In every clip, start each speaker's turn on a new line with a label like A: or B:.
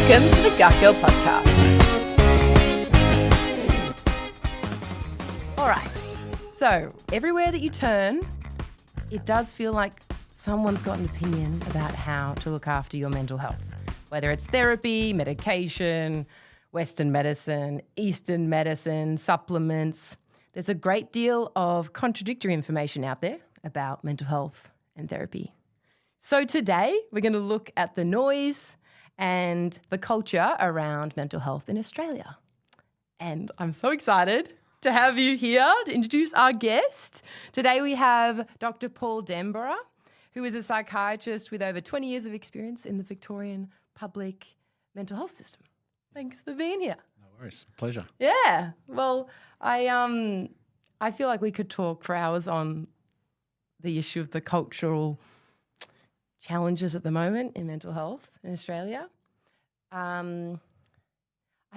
A: Welcome to the Gut Girl Podcast. All right, so everywhere that you turn, it does feel like someone's got an opinion about how to look after your mental health, whether it's therapy, medication, Western medicine, Eastern medicine, supplements. There's a great deal of contradictory information out there about mental health and therapy. So today we're going to look at the noise and the culture around mental health in Australia. And I'm so excited to have you here to introduce our guest. Today we have Dr. Paul Denborough, who is a psychiatrist with over 20 years of experience in the Victorian public mental health system. Thanks for being here.
B: No worries. Pleasure.
A: Yeah. Well, I feel like we could talk for hours on the issue of the cultural challenges at the moment in mental health in Australia. I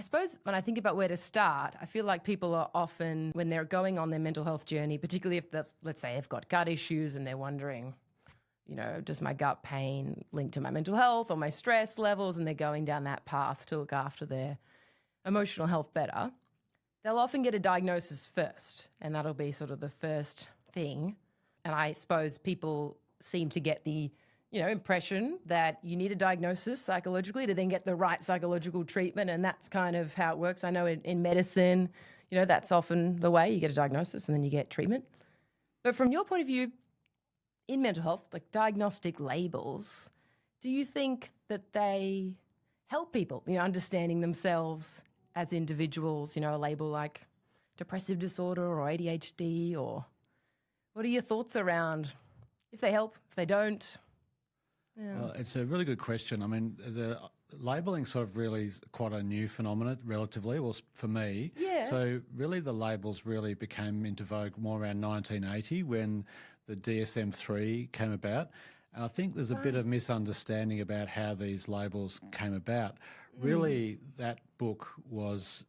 A: suppose when I think about where to start, I feel like people are often, when they're going on their mental health journey, particularly if, let's say, they've got gut issues and they're wondering, you know, does my gut pain link to my mental health or my stress levels, and they're going down that path to look after their emotional health better, they'll often get a diagnosis first, and that'll be sort of the first thing. And I suppose people seem to get the impression that you need a diagnosis psychologically to then get the right psychological treatment, and that's kind of how it works. I know in medicine, that's often the way. You get a diagnosis and then you get treatment. But from your point of view, in mental health, like diagnostic labels, do you think that they help people, understanding themselves as individuals, a label like depressive disorder or ADHD, or what are your thoughts around if they help, if they don't? Yeah.
B: Well, it's a really good question. I mean, the labelling sort of really is quite a new phenomenon relatively, well, for me.
A: Yeah.
B: So really the labels really became into vogue more around 1980 when the DSM-3 came about. And I think there's a bit of misunderstanding about how these labels came about. Really, that book was,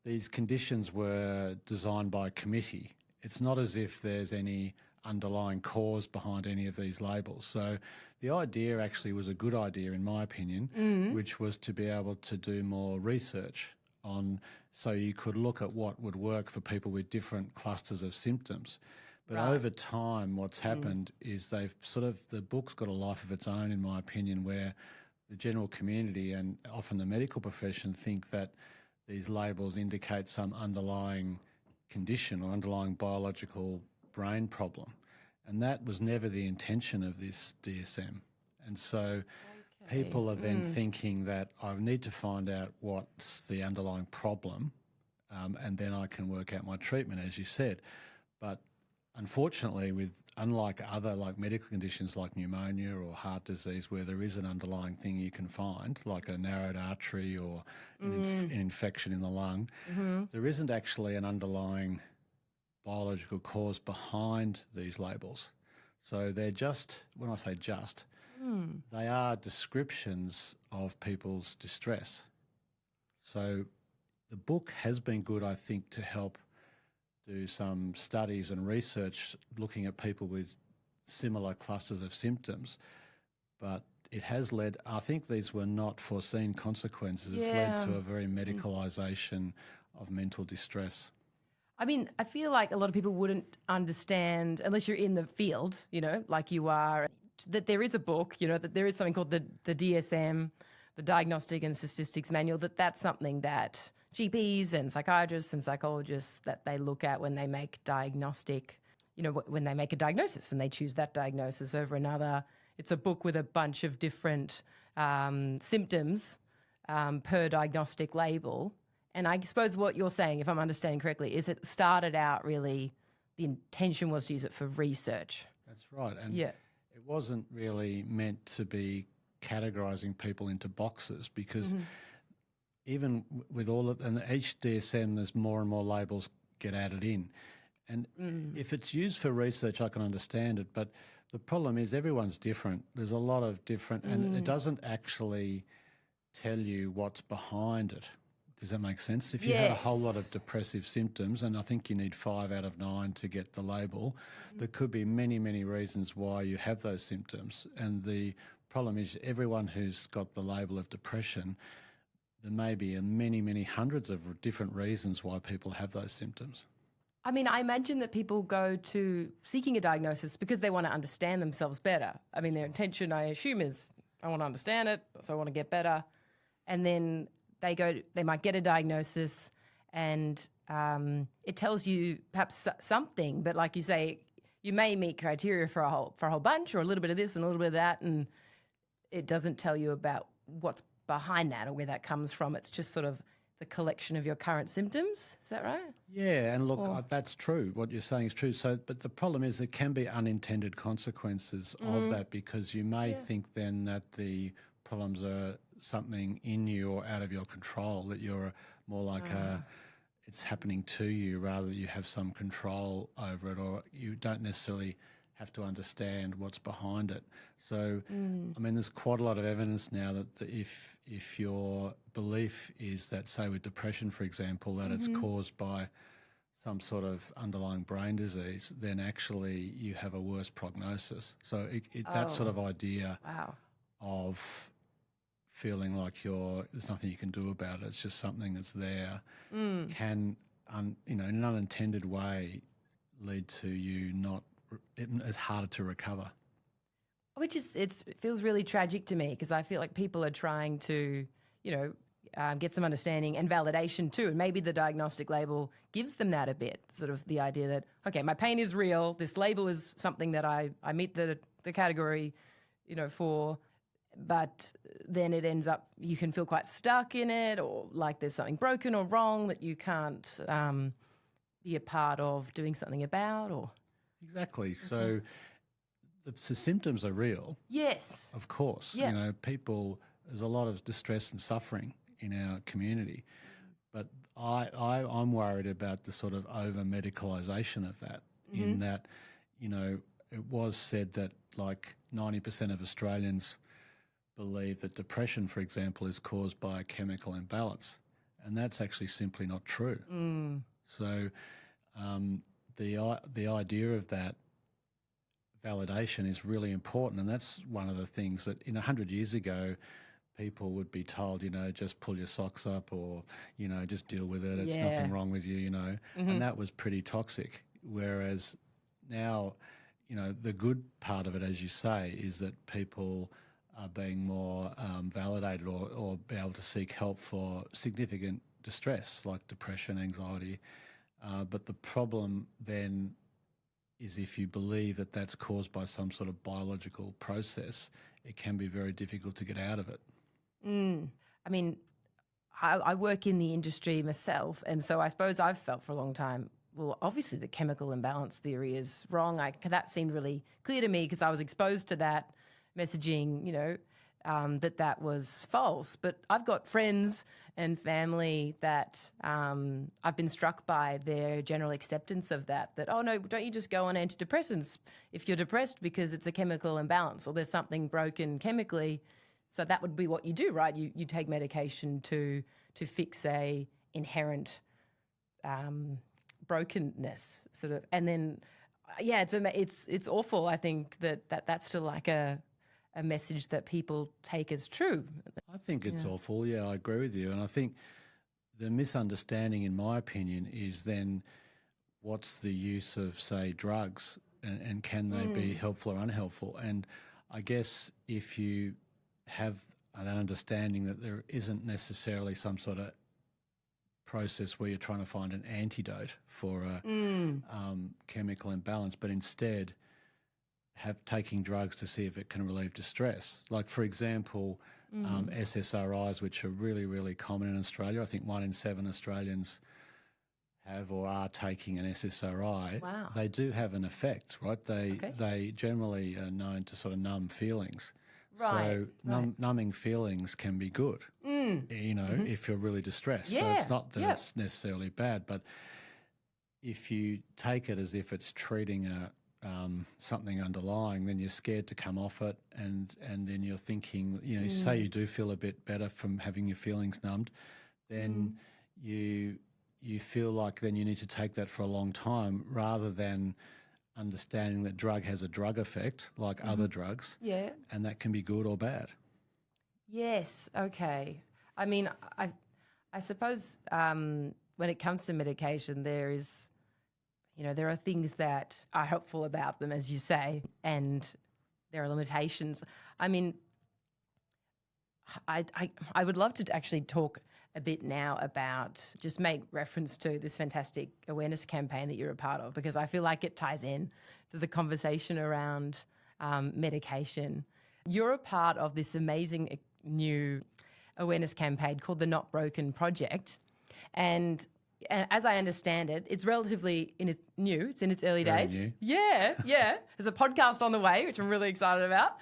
B: these conditions were designed by a committee. It's not as if there's any underlying cause behind any of these labels. So the idea actually was a good idea, in my opinion, which was to be able to do more research on, so you could look at what would work for people with different clusters of symptoms. But over time, what's happened is the book's got a life of its own, in my opinion, where the general community and often the medical profession think that these labels indicate some underlying condition or underlying biological brain problem. And that was never the intention of this DSM. And so people are then thinking that I need to find out what's the underlying problem, and then I can work out my treatment, as you said. But unfortunately, unlike other medical conditions like pneumonia or heart disease, where there is an underlying thing you can find, like a narrowed artery or an infection in the lung, there isn't actually an underlying biological cause behind these labels. So they're just, when I say just, they are descriptions of people's distress. So the book has been good, I think, to help do some studies and research looking at people with similar clusters of symptoms. But it has led, I think these were not foreseen consequences. It's led to a very medicalisation of mental distress.
A: I mean, I feel like a lot of people wouldn't understand, unless you're in the field, like you are, that there is a book, that there is something called the DSM, the Diagnostic and Statistics Manual, that's something that GPs and psychiatrists and psychologists, that they look at when they make diagnostic, when they make a diagnosis and they choose that diagnosis over another. It's a book with a bunch of different symptoms per diagnostic label. And I suppose what you're saying, if I'm understanding correctly, is it started out really, the intention was to use it for research.
B: That's right. And it wasn't really meant to be categorising people into boxes, because even with all of, and each DSM, there's more and more labels get added in. And if it's used for research, I can understand it. But the problem is everyone's different. There's a lot of different, and it doesn't actually tell you what's behind it. Does that make sense? If you had a whole lot of depressive symptoms, and I think you need 5 out of 9 to get the label, there could be many, many reasons why you have those symptoms. And the problem is everyone who's got the label of depression, there may be many, many hundreds of different reasons why people have those symptoms.
A: I mean, I imagine that people go to seeking a diagnosis because they want to understand themselves better. I mean, their intention, I assume, is I want to understand it, so I want to get better. And then they might get a diagnosis and it tells you perhaps something, but like you say, you may meet criteria for a whole bunch, or a little bit of this and a little bit of that, and it doesn't tell you about what's behind that or where that comes from. It's just sort of the collection of your current symptoms. Is that right?
B: Yeah, and look, that's true. What you're saying is true. So, but the problem is there can be unintended consequences of that, because you may think then that the problems are something in you or out of your control, that you're more like it's happening to you rather than you have some control over it, or you don't necessarily have to understand what's behind it. So, I mean, there's quite a lot of evidence now that if your belief is that, say with depression, for example, that it's caused by some sort of underlying brain disease, then actually you have a worse prognosis. So that sort of idea of feeling like there's nothing you can do about it, it's just something that's there, can, in an unintended way, lead to you it's harder to recover.
A: Which it feels really tragic to me, because I feel like people are trying to, get some understanding and validation too. And maybe the diagnostic label gives them that a bit, sort of the idea that, okay, my pain is real. This label is something that I meet the category, for, but then it ends up, you can feel quite stuck in it, or like there's something broken or wrong that you can't be a part of doing something about, or...
B: Exactly. So the symptoms are real. Yes. Of course. Yeah. There's a lot of distress and suffering in our community. But I'm worried about the sort of over-medicalisation of that, in that, it was said that like 90% of Australians believe that depression, for example, is caused by a chemical imbalance. And that's actually simply not true. So... The idea of that validation is really important, and that's one of the things that 100 years ago people would be told, just pull your socks up, or, just deal with it, it's nothing wrong with you, and that was pretty toxic. Whereas now, the good part of it, as you say, is that people are being more validated or be able to seek help for significant distress like depression, anxiety. But the problem then is if you believe that that's caused by some sort of biological process, it can be very difficult to get out of it.
A: I mean, I work in the industry myself, and so I suppose I've felt for a long time, well, obviously the chemical imbalance theory is wrong. That seemed really clear to me because I was exposed to that messaging, that was false. But I've got friends and family that I've been struck by their general acceptance of that, oh, no, don't you just go on antidepressants if you're depressed because it's a chemical imbalance or there's something broken chemically. So that would be what you do, right? You take medication to fix a inherent brokenness, sort of. And then, it's awful, I think, that's still like a message that people take as true.
B: I think it's awful. Yeah, I agree with you. And I think the misunderstanding, in my opinion, is then what's the use of, say, drugs, and can they be helpful or unhelpful? And I guess if you have an understanding that there isn't necessarily some sort of process where you're trying to find an antidote for a chemical imbalance, but instead taking drugs to see if it can relieve distress. Like, for example, SSRIs, which are really, really common in Australia. I think 1 in 7 Australians have or are taking an SSRI.
A: Wow.
B: They do have an effect, right? They generally are known to sort of numb feelings.
A: Right.
B: So numbing feelings can be good, if you're really distressed.
A: Yeah.
B: So it's not that it's necessarily bad, but if you take it as if it's treating something underlying, then you're scared to come off it, and then you're thinking, say you do feel a bit better from having your feelings numbed, then you feel like then you need to take that for a long time rather than understanding that drug has a drug effect like other drugs, and that can be good or bad.
A: Yes, okay. I mean, I suppose when it comes to medication, there are things that are helpful about them, as you say, and there are limitations. I mean, I would love to actually talk a bit now about, just make reference to this fantastic awareness campaign that you're a part of, because I feel like it ties in to the conversation around medication. You're a part of this amazing new awareness campaign called the Not Broken Project. And as I understand it, it's relatively new. It's in its early
B: Very
A: days.
B: new.
A: Yeah. There's a podcast on the way, which I'm really excited about.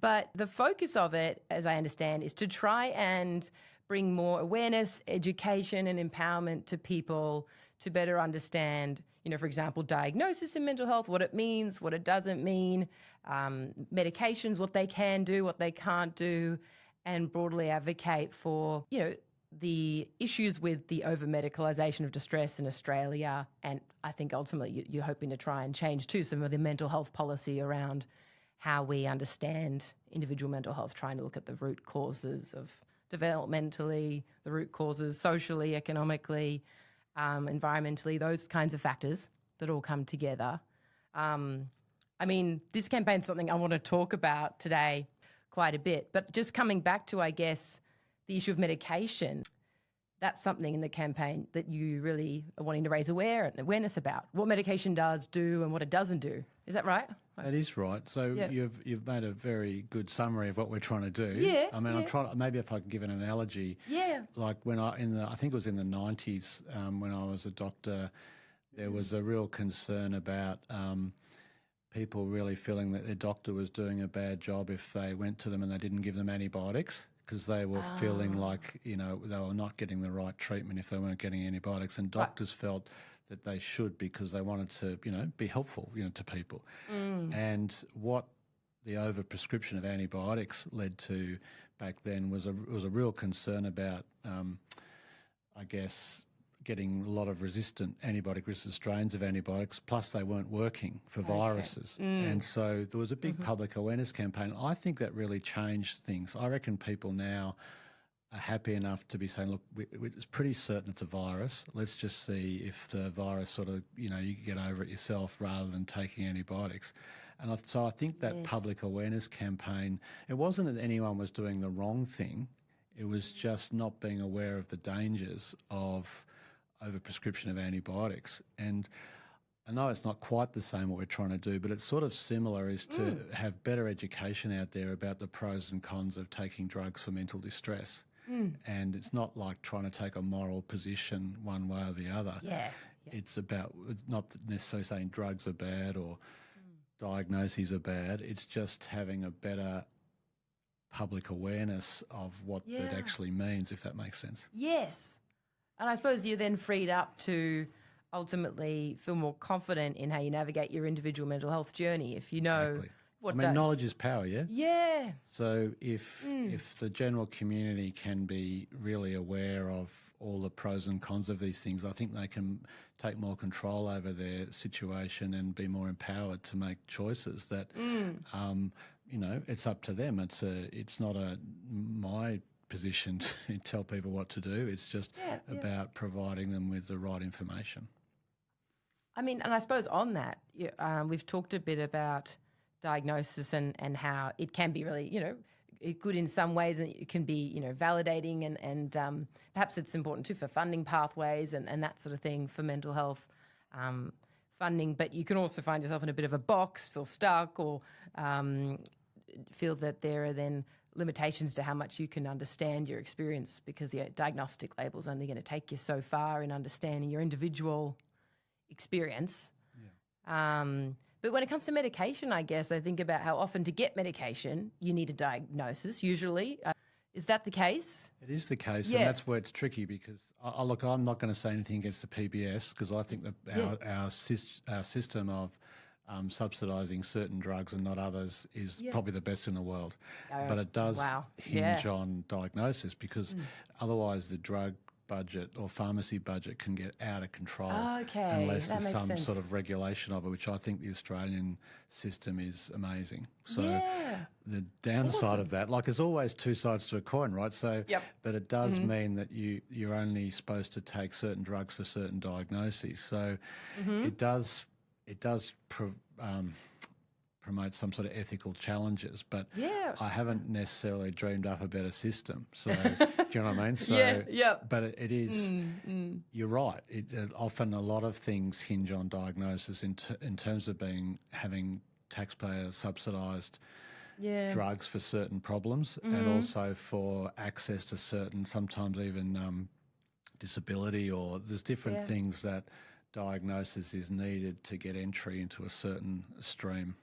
A: But the focus of it, as I understand, is to try and bring more awareness, education and empowerment to people to better understand, for example, diagnosis in mental health, what it means, what it doesn't mean, medications, what they can do, what they can't do, and broadly advocate for, the issues with the over-medicalisation of distress in Australia. And I think ultimately you're hoping to try and change too some of the mental health policy around how we understand individual mental health, trying to look at the root causes of developmentally, the root causes socially, economically, environmentally, those kinds of factors that all come together. I mean, this campaign's something I want to talk about today quite a bit, but just coming back to, I guess, the issue of medication, that's something in the campaign that you really are wanting to raise awareness about, what medication does do and what it doesn't do. Is that right?
B: That is right. So you've made a very good summary of what we're trying to do.
A: Yeah.
B: I mean, I'm trying. Maybe if I can give an analogy.
A: Yeah.
B: Like when I think it was in the 90s when I was a doctor, there was a real concern about people really feeling that their doctor was doing a bad job if they went to them and they didn't give them antibiotics, because they were feeling like, they were not getting the right treatment if they weren't getting antibiotics. And doctors felt that they should, because they wanted to, be helpful, to people. And what the overprescription of antibiotics led to back then was a real concern about, I guess, getting a lot of antibiotic-resistant strains of antibiotics, plus they weren't working for viruses. And so there was a big public awareness campaign. I think that really changed things. I reckon people now are happy enough to be saying, look, it's pretty certain it's a virus. Let's just see if the virus sort of, you get over it yourself rather than taking antibiotics. And so I think that public awareness campaign, it wasn't that anyone was doing the wrong thing. It was just not being aware of the dangers of overprescription of antibiotics. And I know it's not quite the same what we're trying to do, but it's sort of similar, is to have better education out there about the pros and cons of taking drugs for mental distress. And it's not like trying to take a moral position one way or the other. It's not necessarily saying drugs are bad or diagnoses are bad. It's just having a better public awareness of what that actually means, if that makes sense.
A: Yes. And I suppose you're then freed up to ultimately feel more confident in how you navigate your individual mental health journey if you know what.
B: Knowledge is power, yeah?
A: Yeah.
B: So if the general community can be really aware of all the pros and cons of these things, I think they can take more control over their situation and be more empowered to make choices that, it's up to them. It's not my position to tell people what to do. It's just about providing them with the right information.
A: I mean, and I suppose on that, we've talked a bit about diagnosis and how it can be really, good in some ways, and it can be, validating and perhaps it's important too for funding pathways and that sort of thing for mental health funding. But you can also find yourself in a bit of a box, feel stuck, or feel that there are then limitations to how much you can understand your experience, because the diagnostic label is only going to take you so far in understanding your individual experience. But when it comes to medication, I guess I think about how often to get medication you need a diagnosis usually. Is that the case?
B: It is the case, and that's where it's tricky, because look, I'm not going to say anything against the PBS, because I think that our system of subsidising certain drugs and not others is probably the best in the world. But it does hinge on diagnosis, because otherwise the drug budget or pharmacy budget can get out of control
A: Okay,
B: unless
A: that
B: there's
A: makes
B: some
A: sense.
B: sort of regulation of it, which I think the Australian system is amazing. So
A: Yeah.
B: the downside of that, like there's always two sides to a coin, right? So,
A: Yep.
B: but it does mean that you're only supposed to take certain drugs for certain diagnoses. So it does promote some sort of ethical challenges, but
A: Yeah.
B: I haven't necessarily dreamed up a better system. So, do you know what I mean? So,
A: Yeah.
B: But it is, you're right. Often a lot of things hinge on diagnosis in terms of having taxpayer subsidised drugs for certain problems and also for access to certain, sometimes even disability, or there's different things that diagnosis is needed to get entry into a certain stream.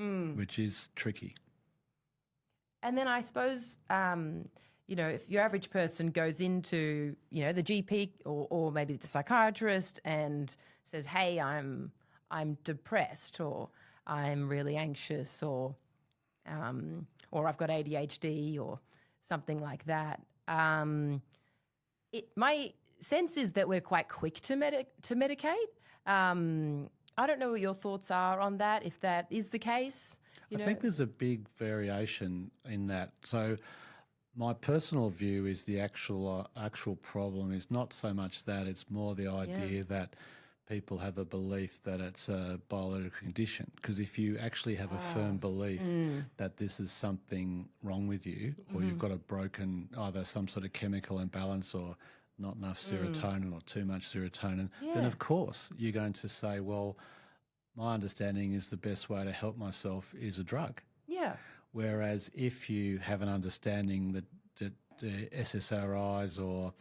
B: Which is tricky.
A: And then I suppose, if your average person goes into, the GP or maybe the psychiatrist and says, hey, I'm depressed, or I'm really anxious, or I've got ADHD or something like that. My sense is that we're quite quick to medicate. I don't know what your thoughts are on that, if that is the case.
B: I think there's a big variation in that. So my personal view is the actual problem is not so much that, it's more the idea that people have a belief that it's a biological condition. Because if you actually have a firm belief that this is something wrong with you, or you've got a broken, either some sort of chemical imbalance or not enough serotonin or too much serotonin, then of course you're going to say, well, my understanding is the best way to help myself is a drug.
A: Yeah.
B: Whereas if you have an understanding that the SSRIs or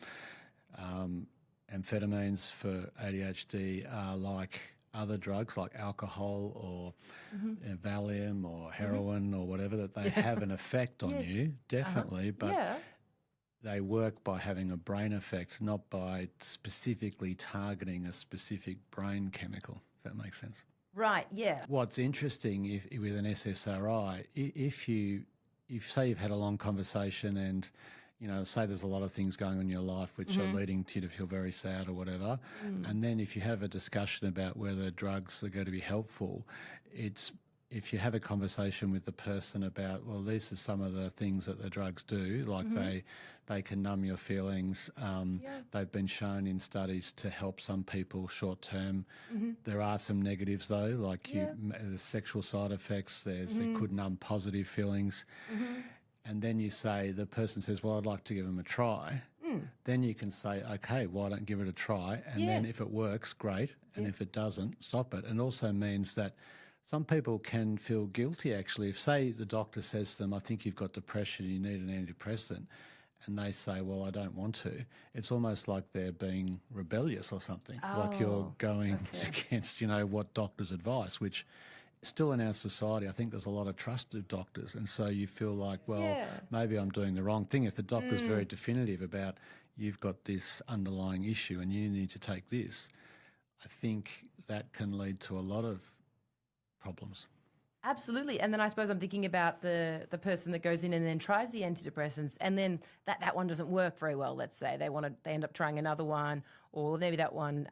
B: amphetamines for ADHD are like other drugs like alcohol or Valium or heroin or whatever, that they have an effect on you, definitely, but they work by having a brain effect, not by specifically targeting a specific brain chemical, if that makes sense.
A: Right, yeah.
B: What's interesting with an SSRI, if say you've had a long conversation and, say there's a lot of things going on in your life which are leading to you to feel very sad or whatever, and then if you have a discussion about whether drugs are going to be helpful, if you have a conversation with the person about, well, these are some of the things that the drugs do, like they can numb your feelings. They've been shown in studies to help some people short term. There are some negatives though, like the sexual side effects. It could numb positive feelings. And then the person says, well, I'd like to give them a try. Then you can say, okay, why don't give it a try? And then if it works, great. And if it doesn't, stop it. And also means that some people can feel guilty, actually. If, say, the doctor says to them, I think you've got depression, you need an antidepressant, and they say, well, I don't want to, it's almost like they're being rebellious or something, like you're going against, what doctors advise, which still in our society, I think there's a lot of trust of doctors, and so you feel like, well, maybe I'm doing the wrong thing. If the doctor's very definitive about you've got this underlying issue and you need to take this, I think that can lead to a lot of problems.
A: Absolutely. And then I suppose I'm thinking about the person that goes in and then tries the antidepressants, and then that one doesn't work very well, let's say. They end up trying another one, or maybe that one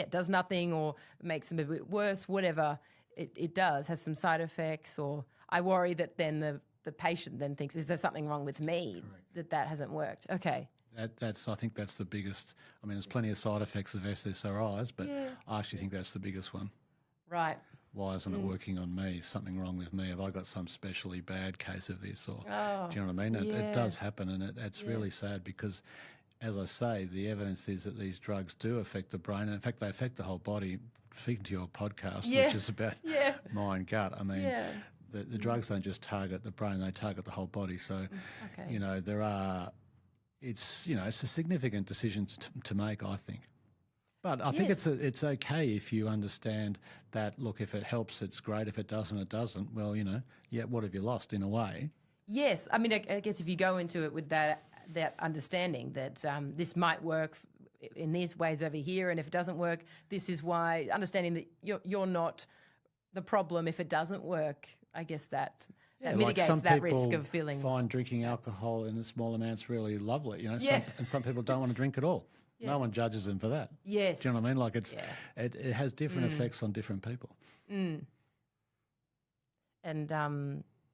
A: does nothing or makes them a bit worse, whatever it does, has some side effects. Or I worry that then the patient then thinks, is there something wrong with me?
B: Correct.
A: that hasn't worked? Okay.
B: I think that's the biggest. I mean, there's plenty of side effects of SSRIs, but I actually think that's the biggest one.
A: Right.
B: Why isn't it working on me? Something wrong with me? Have I got some specially bad case of this? Or do you know what I mean? It does happen, and it's really sad because, as I say, the evidence is that these drugs do affect the brain. In fact, they affect the whole body. Speaking to your podcast, which is about mind gut, I mean, the drugs don't just target the brain; they target the whole body. So, there are. It's a significant decision to make, I think. But I think it's okay if you understand that, look, if it helps, it's great. If it doesn't, it doesn't. Well, what have you lost in a way? Yes.
A: I mean, I guess if you go into it with that understanding that this might work in these ways over here, and if it doesn't work, this is why, understanding that you're not the problem if it doesn't work, I guess that mitigates that risk of feeling.
B: Find drinking alcohol in small amounts really lovely, and some people don't want to drink at all. No one judges them for that.
A: Yes.
B: Do you know what I mean? Like it has different effects on different people.
A: And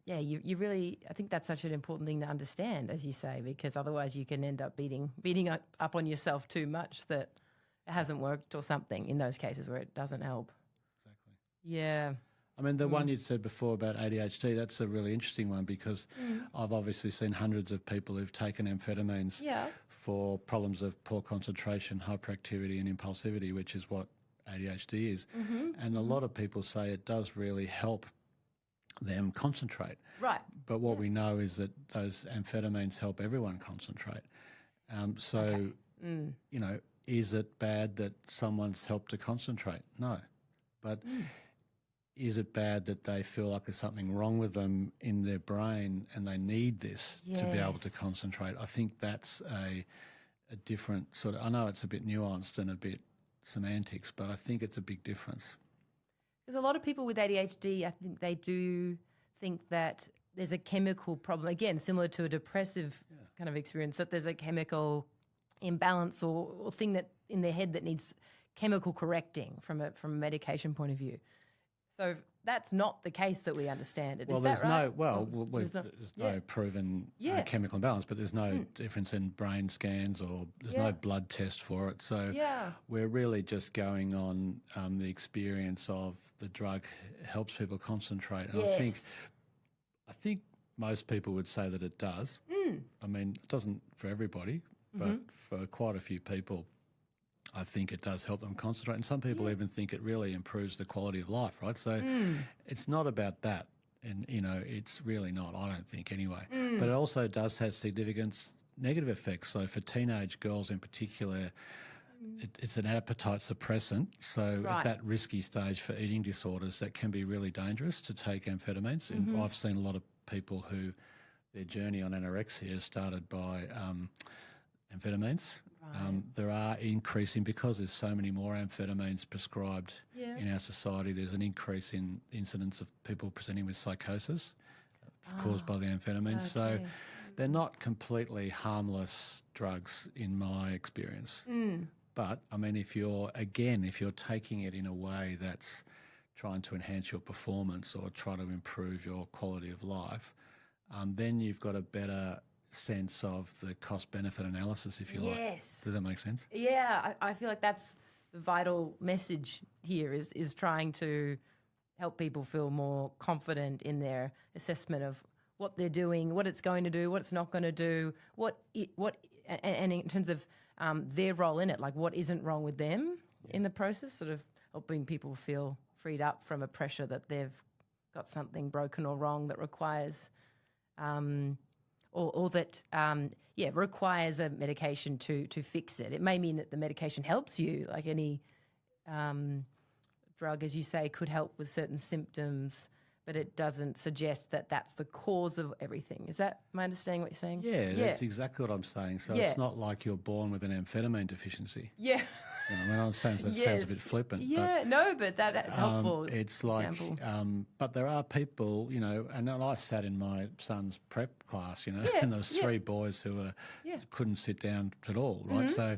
A: you really, I think that's such an important thing to understand, as you say, because otherwise you can end up beating up on yourself too much that it hasn't worked or something in those cases where it doesn't help.
B: Exactly.
A: Yeah.
B: I mean, the one you said before about ADHD, that's a really interesting one because I've obviously seen hundreds of people who've taken amphetamines for problems of poor concentration, hyperactivity and impulsivity, which is what ADHD is. And a lot of people say it does really help them concentrate.
A: Right.
B: But what we know is that those amphetamines help everyone concentrate. You know, is it bad that someone's helped to concentrate? No. But is it bad that they feel like there's something wrong with them in their brain and they need this to be able to concentrate? I think that's a different sort of, I know it's a bit nuanced and a bit semantics, but I think it's a big difference.
A: Because a lot of people with ADHD, I think they do think that there's a chemical problem, again, similar to a depressive kind of experience, that there's a chemical imbalance or thing that in their head that needs chemical correcting from a medication point of view. So that's not the case that we understand it. Is that right?
B: There's no proven chemical imbalance, but there's no difference in brain scans or there's no blood test for it. So we're really just going on the experience of the drug helps people concentrate. And I think most people would say that it does. I mean, it doesn't for everybody, but for quite a few people, I think it does help them concentrate. And some people even think it really improves the quality of life, right? So it's not about that. And, you know, it's really not, I don't think anyway. But it also does have significant negative effects. So for teenage girls in particular, it's an appetite suppressant. So at that risky stage for eating disorders, that can be really dangerous to take amphetamines. And I've seen a lot of people who their journey on anorexia started by amphetamines. There are increasing, because there's so many more amphetamines prescribed in our society, there's an increase in incidence of people presenting with psychosis caused by the amphetamines. So they're not completely harmless drugs in my experience. But, I mean, if you're taking it in a way that's trying to enhance your performance or try to improve your quality of life, then you've got a better sense of the cost-benefit analysis, if you like. Does that make sense?
A: Yeah, I feel like that's the vital message here is trying to help people feel more confident in their assessment of what they're doing, what it's going to do, what it's not going to do, and in terms of their role in it, like what isn't wrong with them in the process, sort of helping people feel freed up from a pressure that they've got something broken or wrong that requires or that requires a medication to fix it. It may mean that the medication helps you, like any drug, as you say, could help with certain symptoms, but it doesn't suggest that that's the cause of everything. Is that my understanding what you're saying?
B: Yeah, that's exactly what I'm saying. So it's not like you're born with an amphetamine deficiency.
A: Yeah.
B: You know, I mean, I'm saying that sounds a bit flippant.
A: Yeah, but that's helpful.
B: It's like, but there are people, you know, and I sat in my son's prep class, you know, and there was three boys who couldn't sit down at all, right? So,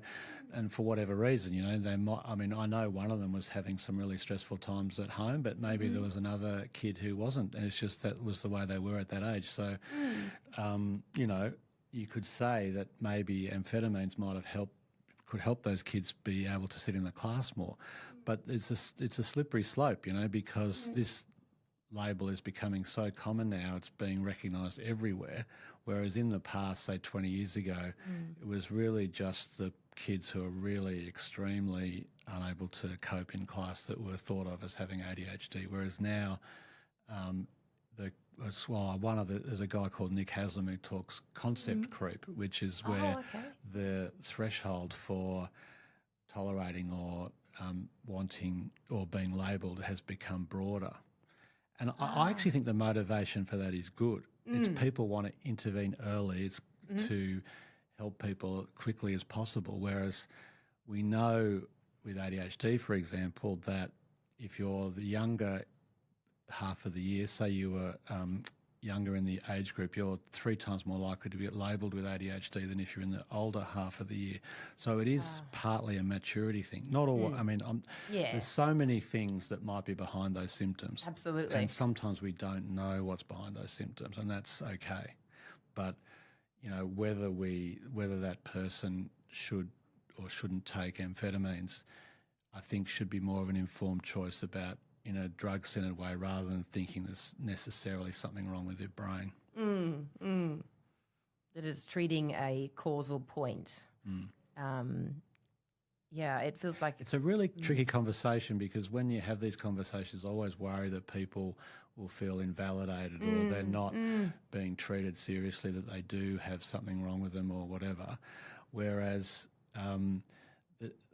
B: and for whatever reason, you know, they might, I mean, I know one of them was having some really stressful times at home, but maybe there was another kid who wasn't, and it's just that was the way they were at that age. So, you know, you could say that maybe amphetamines might have could help those kids be able to sit in the class more. But it's a slippery slope, you know, because this label is becoming so common now, it's being recognised everywhere, whereas in the past, say 20 years ago, it was really just the kids who are really extremely unable to cope in class that were thought of as having ADHD, whereas now there's a guy called Nick Haslam who talks concept creep, which is where the threshold for tolerating or wanting or being labelled has become broader. And I actually think the motivation for that is good. It's people want to intervene early. It's to help people quickly as possible, whereas we know with ADHD, for example, that if you're the younger half of the year, say you were younger in the age group, you're 3 times more likely to get labelled with ADHD than if you're in the older half of the year. So it is partly a maturity thing. Not all, I mean, there's so many things that might be behind those symptoms.
A: Absolutely.
B: And sometimes we don't know what's behind those symptoms, and that's okay. But, you know, whether that person should or shouldn't take amphetamines, I think should be more of an informed choice about in a drug-centred way rather than thinking there's necessarily something wrong with your brain.
A: That is treating a causal point. It feels like...
B: It's a really tricky conversation because when you have these conversations, I always worry that people will feel invalidated or they're not being treated seriously, that they do have something wrong with them or whatever. Whereas...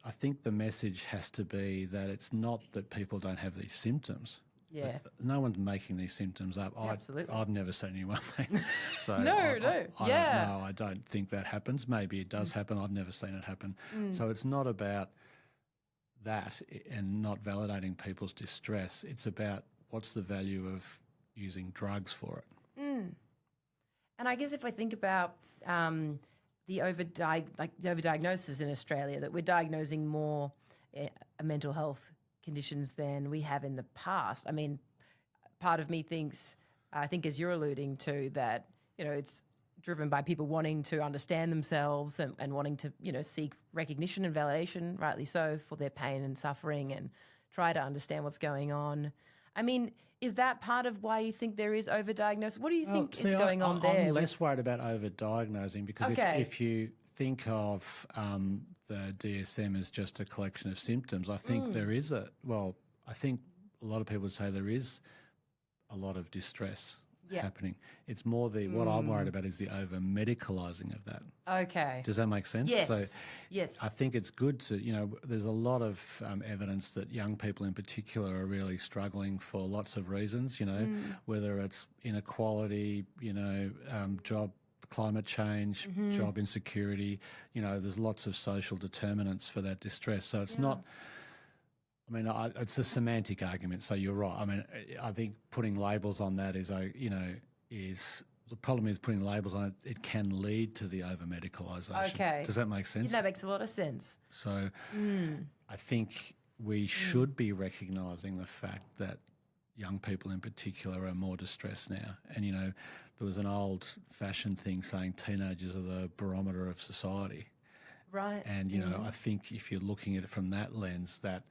B: I think the message has to be that it's not that people don't have these symptoms.
A: Yeah.
B: No one's making these symptoms up.
A: Absolutely.
B: I've never seen anyone make so
A: No.
B: I don't know. I don't think that happens. Maybe it does happen. I've never seen it happen. So it's not about that and not validating people's distress. It's about what's the value of using drugs for it.
A: And I guess if I think about... the overdiagnosis in Australia, that we're diagnosing more mental health conditions than we have in the past. I mean, part of me thinks, I think as you're alluding to, that, you know, it's driven by people wanting to understand themselves and wanting to, you know, seek recognition and validation, rightly so, for their pain and suffering and try to understand what's going on. I mean, is that part of why you think there is overdiagnosis? What do you think is going on there?
B: I'm less worried about overdiagnosing because if you think of the DSM as just a collection of symptoms, I think there is I think a lot of people would say there is a lot of distress happening. It's more what I'm worried about is the over-medicalising of that.
A: Okay.
B: Does that make sense?
A: Yes.
B: So
A: yes.
B: I think it's good to, you know, there's a lot of evidence that young people in particular are really struggling for lots of reasons, you know, whether it's inequality, you know, job, climate change, job insecurity, you know, there's lots of social determinants for that distress. So it's not... I mean, it's a semantic argument, so you're right. I mean, I think putting labels on that is the problem is putting labels on it. It can lead to the over-medicalisation.
A: Okay.
B: Does that make sense?
A: That makes a lot of sense.
B: So I think we should be recognising the fact that young people in particular are more distressed now. And, you know, there was an old-fashioned thing saying teenagers are the barometer of society.
A: Right.
B: And, you know, I think if you're looking at it from that lens, that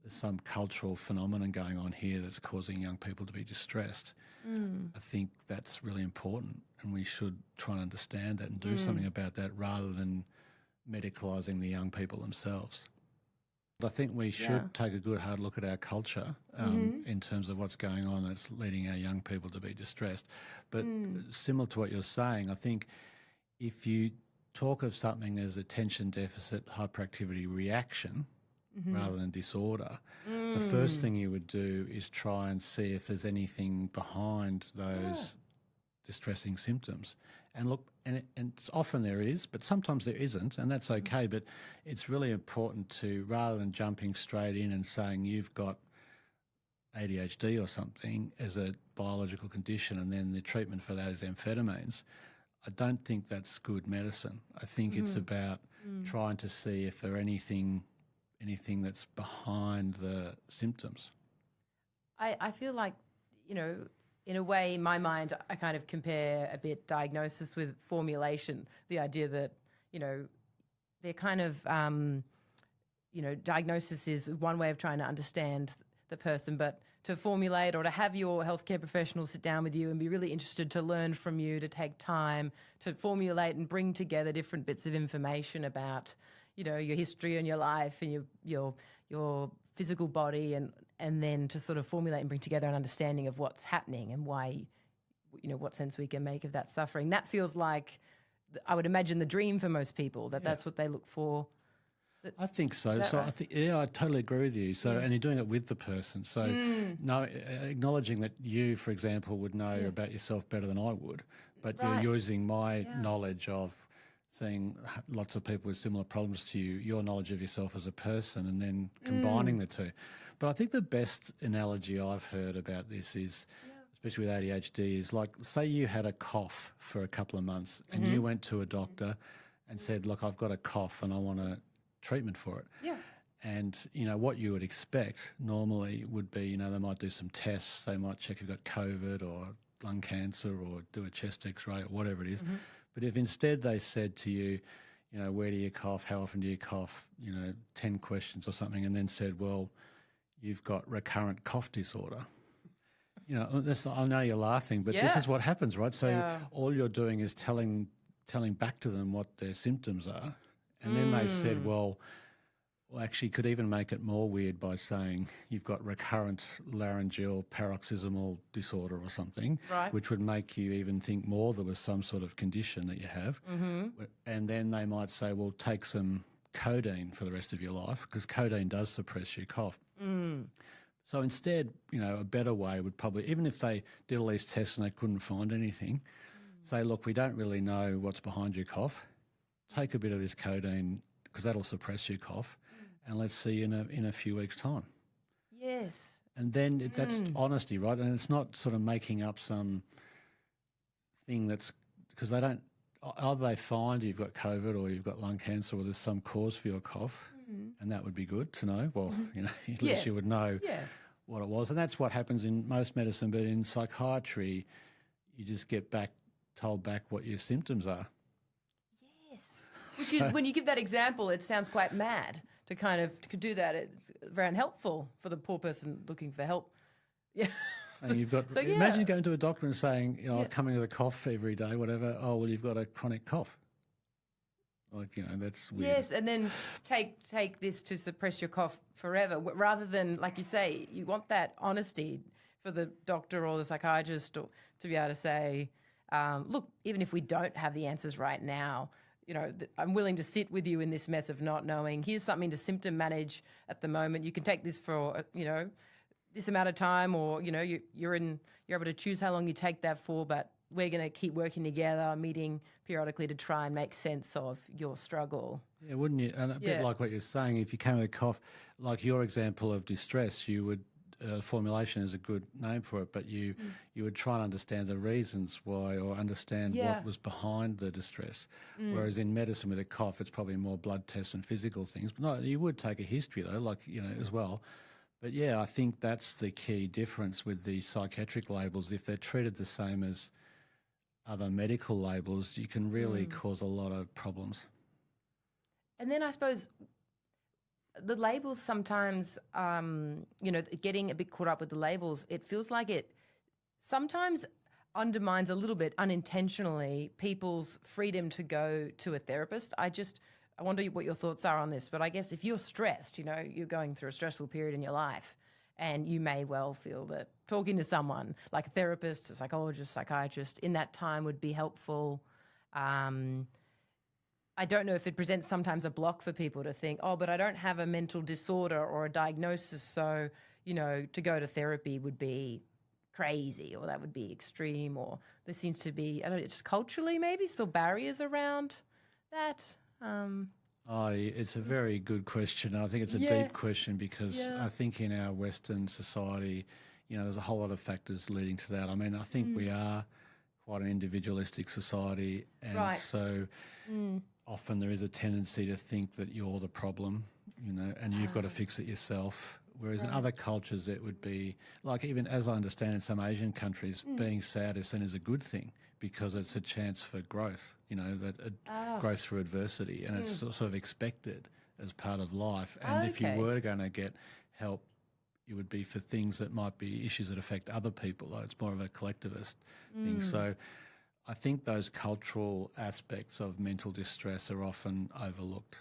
B: there's some cultural phenomenon going on here that's causing young people to be distressed. I think that's really important, and we should try and understand that and do something about that rather than medicalising the young people themselves. I think we should take a good hard look at our culture in terms of what's going on that's leading our young people to be distressed. But similar to what you're saying, I think if you talk of something as attention deficit hyperactivity reaction, rather than disorder, the first thing you would do is try and see if there's anything behind those distressing symptoms. And look, and often there is, but sometimes there isn't, and that's okay. But it's really important to, rather than jumping straight in and saying you've got ADHD or something as a biological condition and then the treatment for that is amphetamines, I don't think that's good medicine. I think it's about trying to see if there anything that's behind the symptoms.
A: I feel like, you know, in a way, in my mind, I kind of compare a bit diagnosis with formulation, the idea that, you know, they're kind of, you know, diagnosis is one way of trying to understand the person, but to formulate or to have your healthcare professional sit down with you and be really interested to learn from you, to take time to formulate and bring together different bits of information about, you know, your history and your life and your physical body, and then to sort of formulate and bring together an understanding of what's happening and why, you know, what sense we can make of that suffering. That feels like, I would imagine, the dream for most people, that's what they look for.
B: I think so. So right? I totally agree with you. So, and you're doing it with the person. So, acknowledging that you, for example, would know about yourself better than I would, but you're using my knowledge of seeing lots of people with similar problems to you, your knowledge of yourself as a person, and then combining the two. But I think the best analogy I've heard about this is, it's especially with ADHD, is like, say you had a cough for a couple of months and you went to a doctor and said, look, I've got a cough and I want a treatment for it.
A: Yeah.
B: And, what you would expect normally would be, they might do some tests. They might check if you've got COVID or lung cancer or do a chest x-ray or whatever it is. But if instead they said to you, where do you cough? How often do you cough? 10 questions or something, and then said, well, you've got recurrent cough disorder. I know you're laughing, but this is what happens, right? So all you're doing is telling back to them what their symptoms are. And then they said, well, actually could even make it more weird by saying you've got recurrent laryngeal paroxysmal disorder or something, which would make you even think more there was some sort of condition that you have. And then they might say, well, take some codeine for the rest of your life, because codeine does suppress your cough. So instead, a better way would probably, even if they did all these tests and they couldn't find anything, say, look, we don't really know what's behind your cough. Take a bit of this codeine because that'll suppress your cough, and let's see you in a few weeks' time.
A: Yes.
B: And then that's honesty, right? And it's not sort of making up some thing that's, because they don't, either they find you've got COVID or you've got lung cancer or there's some cause for your cough, and that would be good to know. Well, at least you would know what it was. And that's what happens in most medicine, but in psychiatry, you just get told back what your symptoms are.
A: Yes. Which is, when you give that example, it sounds quite mad to kind of to do that. It's very unhelpful for the poor person looking for help. Yeah.
B: And you've got, imagine going to a doctor and saying, I'm coming with a cough every day, whatever. Oh, well, you've got a chronic cough. Like, that's weird.
A: Yes, and then take this to suppress your cough forever, rather than, like you say, you want that honesty for the doctor or the psychiatrist to be able to say, look, even if we don't have the answers right now, I'm willing to sit with you in this mess of not knowing. Here's something to symptom manage at the moment. You can take this for, this amount of time, or, you're able to choose how long you take that for, but we're going to keep working together, meeting periodically to try and make sense of your struggle.
B: Yeah, wouldn't you? And a bit like what you're saying, if you came with a cough, like your example of distress, you would, formulation is a good name for it, but you would try and understand the reasons why, or understand what was behind the distress. Whereas in medicine with a cough, it's probably more blood tests and physical things. But no, you would take a history though, as well. But yeah, I think that's the key difference with the psychiatric labels. If they're treated the same as other medical labels, you can really cause a lot of problems.
A: And then I suppose the labels sometimes, getting a bit caught up with the labels, it feels like it sometimes undermines a little bit unintentionally people's freedom to go to a therapist. I wonder what your thoughts are on this, but I guess if you're stressed, you're going through a stressful period in your life, and you may well feel that talking to someone like a therapist, a psychologist, psychiatrist in that time would be helpful. I don't know if it presents sometimes a block for people to think, oh, but I don't have a mental disorder or a diagnosis, so, to go to therapy would be crazy, or that would be extreme, or there seems to be, I don't know, just culturally maybe still barriers around that.
B: It's a very good question. I think it's a deep question, because I think in our Western society, there's a whole lot of factors leading to that. I mean, I think we are quite an individualistic society, and so often there is a tendency to think that you're the problem, and you've got to fix it yourself. Whereas in other cultures, it would be, like, even as I understand in some Asian countries, being sad is seen as a good thing, because it's a chance for growth, growth through adversity, and it's sort of expected as part of life. And if you were going to get help, it would be for things that might be issues that affect other people. Like, it's more of a collectivist thing. So I think those cultural aspects of mental distress are often overlooked.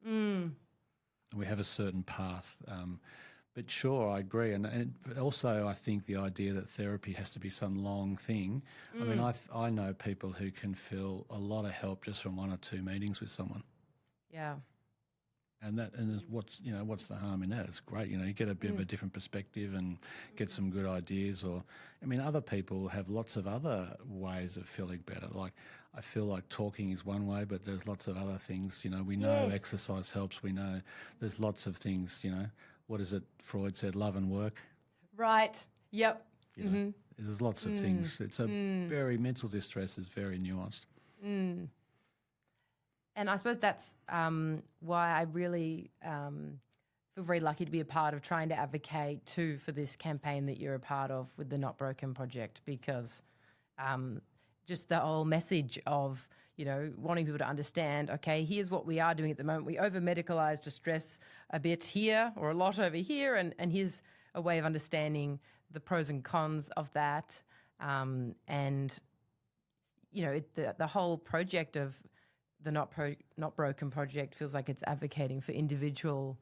B: We have a certain path. But sure, I agree. And also I think the idea that therapy has to be some long thing. I mean, I know people who can feel a lot of help just from 1 or 2 meetings with someone.
A: Yeah.
B: And what's the harm in that? It's great. You get a bit of a different perspective and get some good ideas. Or, I mean, other people have lots of other ways of feeling better. Like, I feel like talking is one way, but there's lots of other things. We know exercise helps. We know there's lots of things, What is it Freud said? Love and work.
A: Right. Yep.
B: There's lots of things. It's a very, mental distress is very nuanced.
A: And I suppose that's why I really feel very lucky to be a part of trying to advocate too for this campaign that you're a part of with the Not Broken Project, because just the whole message of, wanting people to understand, okay, here's what we are doing at the moment. We over-medicalise distress a bit here or a lot over here, and here's a way of understanding the pros and cons of that. The whole project of the Not Broken Project feels like it's advocating for individual,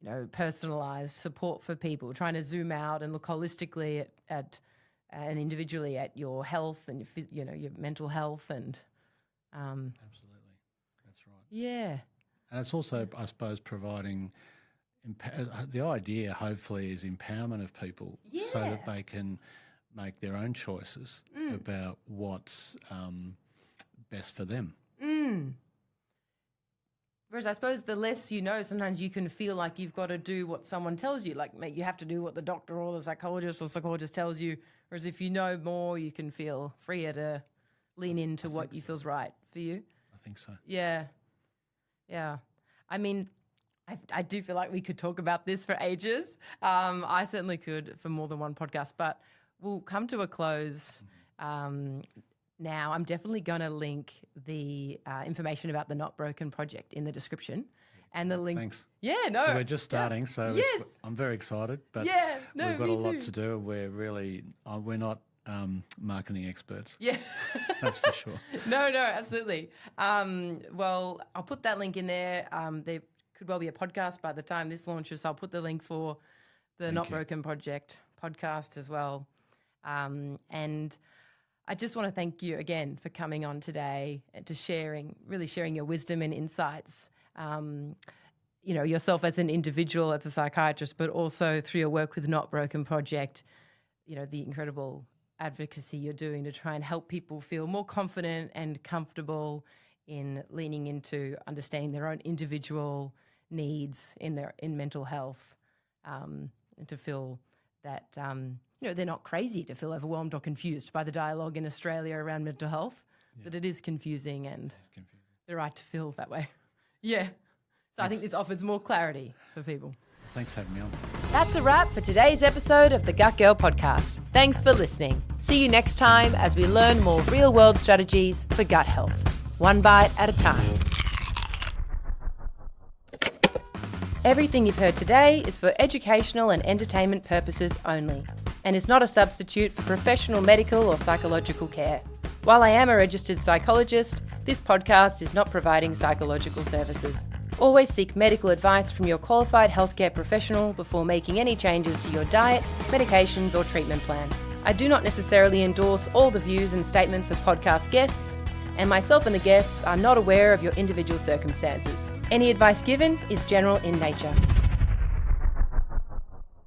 A: personalised support for people, trying to zoom out and look holistically at and individually at your health and your mental health and.
B: Absolutely, that's right.
A: Yeah,
B: and it's also, I suppose, providing. The idea, hopefully, is empowerment of people so that they can make their own choices about what's best for them.
A: Whereas I suppose the less you know, sometimes you can feel like you've got to do what someone tells you, like you have to do what the doctor or the psychologist tells you. Whereas if you know more, you can feel freer to lean into what you feels right for you.
B: I think so.
A: Yeah. I mean, I do feel like we could talk about this for ages. I certainly could for more than one podcast, but we'll come to a close now. I'm definitely going to link the information about the Not Broken Project in the description. And the link.
B: Thanks.
A: Yeah, no.
B: So we're just starting, so
A: yes.
B: I'm very excited, but we've got a lot to do. We're really, we're not marketing experts.
A: Yeah.
B: That's for sure.
A: No, absolutely. Well, I'll put that link in there. There could well be a podcast by the time this launches, so I'll put the link for the Not Broken Project podcast as well. And I just want to thank you again for coming on today and to sharing your wisdom and insights, yourself as an individual, as a psychiatrist, but also through your work with Not Broken Project, the incredible advocacy you're doing to try and help people feel more confident and comfortable in leaning into understanding their own individual needs in mental health, and to feel that they're not crazy to feel overwhelmed or confused by the dialogue in Australia around mental health, that it is confusing and they're right to feel that way. Yeah. So I think this offers more clarity for people.
B: Thanks for having me on.
A: That's a wrap for today's episode of the Gut Girl podcast. Thanks for listening. See you next time as we learn more real-world strategies for gut health, one bite at a time. Everything you've heard today is for educational and entertainment purposes only, and is not a substitute for professional medical or psychological care. While I am a registered psychologist, this podcast is not providing psychological services. Always seek medical advice from your qualified healthcare professional before making any changes to your diet, medications, or treatment plan. I do not necessarily endorse all the views and statements of podcast guests, and myself and the guests are not aware of your individual circumstances. Any advice given is general in nature.